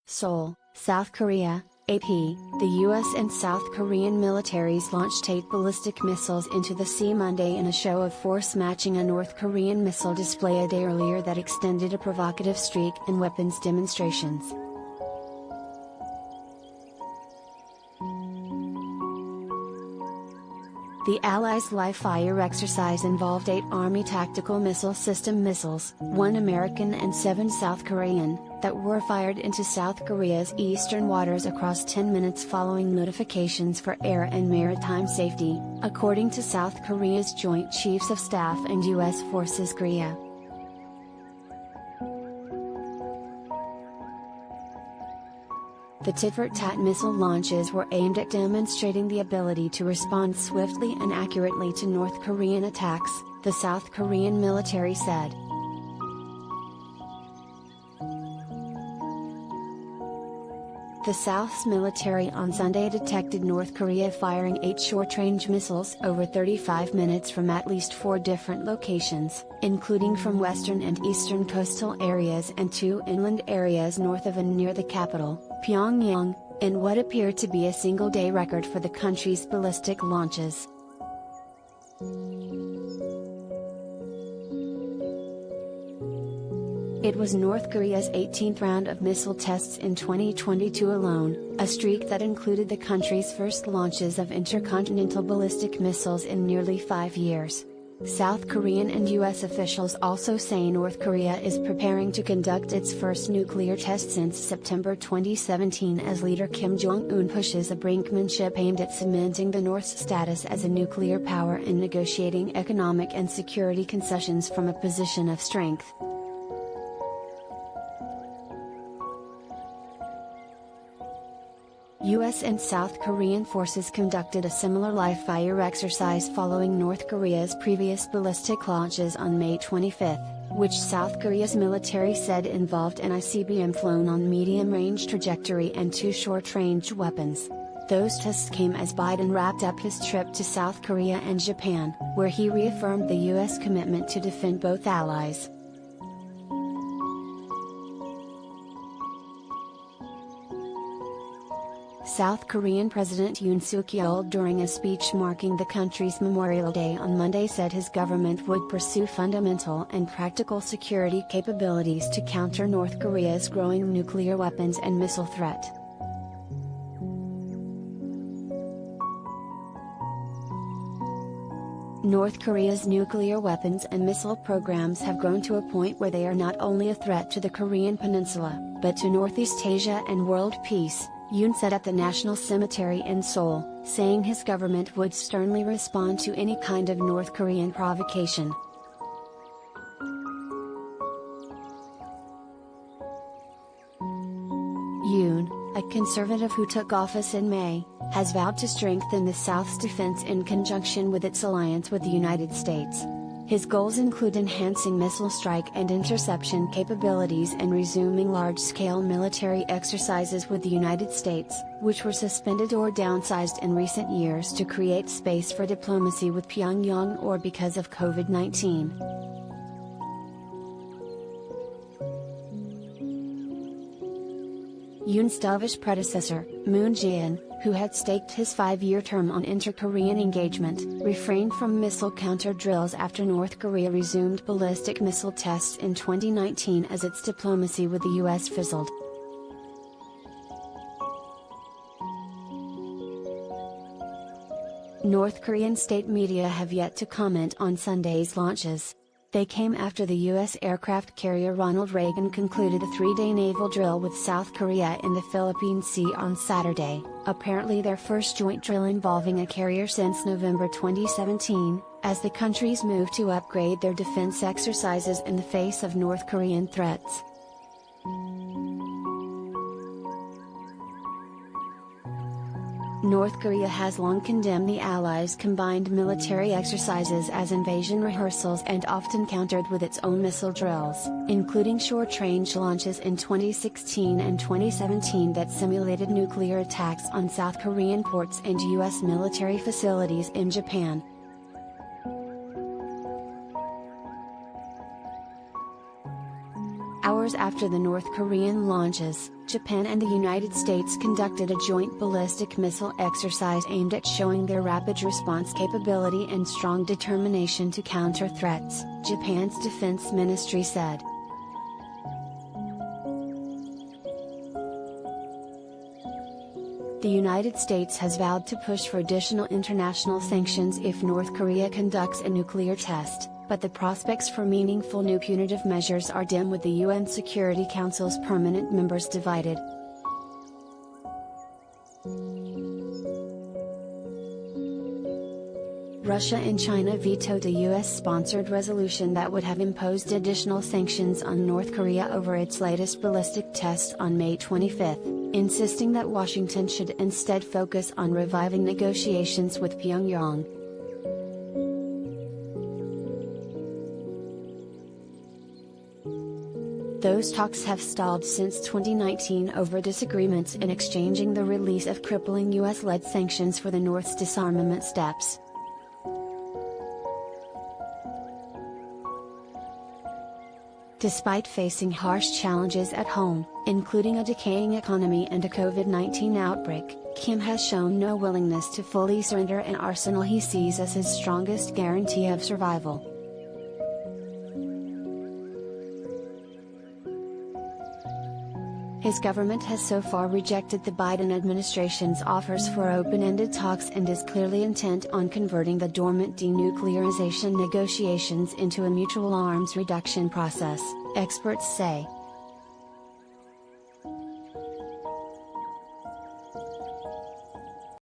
Seoul, South Korea, AP, the US and South Korean militaries launched 8 ballistic missiles into the sea Monday in a show of force matching a North Korean missile display a day earlier that extended a provocative streak in weapons demonstrations. The Allies' live-fire exercise involved 8 Army Tactical Missile System missiles, 1 American and 7 South Korean, that were fired into South Korea's eastern waters across 10 minutes following notifications for air and maritime safety, according to South Korea's Joint Chiefs of Staff and U.S. Forces Korea. The tit-for-tat missile launches were aimed at demonstrating the ability to respond swiftly and accurately to North Korean attacks, the South Korean military said. The South's military on Sunday detected North Korea firing 8 short-range missiles over 35 minutes from at least 4 different locations, including from western and eastern coastal areas and 2 inland areas north of and near the capital, Pyongyang, in what appeared to be a single-day record for the country's ballistic launches. It was North Korea's 18th round of missile tests in 2022 alone, a streak that included the country's first launches of intercontinental ballistic missiles in nearly 5 years. South Korean and U.S. officials also say North Korea is preparing to conduct its first nuclear test since September 2017 as leader Kim Jong-un pushes a brinkmanship aimed at cementing the North's status as a nuclear power and negotiating economic and security concessions from a position of strength. US and South Korean forces conducted a similar live-fire exercise following North Korea's previous ballistic launches on May 25, which South Korea's military said involved an ICBM flown on medium-range trajectory and 2 short-range weapons. Those tests came as Biden wrapped up his trip to South Korea and Japan, where he reaffirmed the US commitment to defend both allies. South Korean President Yoon Suk-yeol during a speech marking the country's Memorial Day on Monday said his government would pursue fundamental and practical security capabilities to counter North Korea's growing nuclear weapons and missile threat. North Korea's nuclear weapons and missile programs have grown to a point where they are not only a threat to the Korean peninsula, but to Northeast Asia and world peace, Yoon said at the National Cemetery in Seoul, saying his government would sternly respond to any kind of North Korean provocation. Yoon, a conservative who took office in May, has vowed to strengthen the South's defense in conjunction with its alliance with the United States. His goals include enhancing missile strike and interception capabilities and resuming large-scale military exercises with the United States, which were suspended or downsized in recent years to create space for diplomacy with Pyongyang or because of COVID-19. Yoon's dovish predecessor, Moon Jae-in, who had staked his 5-year term on inter-Korean engagement, refrained from missile counter drills after North Korea resumed ballistic missile tests in 2019 as its diplomacy with the US fizzled. North Korean state media have yet to comment on Sunday's launches. They came after the U.S. aircraft carrier Ronald Reagan concluded a 3-day naval drill with South Korea in the Philippine Sea on Saturday, apparently their first joint drill involving a carrier since November 2017, as the countries move to upgrade their defense exercises in the face of North Korean threats. North Korea has long condemned the Allies' combined military exercises as invasion rehearsals and often countered with its own missile drills, including short-range launches in 2016 and 2017 that simulated nuclear attacks on South Korean ports and U.S. military facilities in Japan. Hours after after the North Korean launches, Japan and the United States conducted a joint ballistic missile exercise aimed at showing their rapid response capability and strong determination to counter threats, Japan's defense ministry said. The United States has vowed to push for additional international sanctions if North Korea conducts a nuclear test, but the prospects for meaningful new punitive measures are dim, with the UN Security Council's permanent members divided. Russia and China vetoed a US-sponsored resolution that would have imposed additional sanctions on North Korea over its latest ballistic test on May 25, insisting that Washington should instead focus on reviving negotiations with Pyongyang. Those talks have stalled since 2019 over disagreements in exchanging the release of crippling US-led sanctions for the North's disarmament steps. Despite facing harsh challenges at home, including a decaying economy and a COVID-19 outbreak, Kim has shown no willingness to fully surrender an arsenal he sees as his strongest guarantee of survival. His government has so far rejected the Biden administration's offers for open-ended talks and is clearly intent on converting the dormant denuclearization negotiations into a mutual arms reduction process, experts say.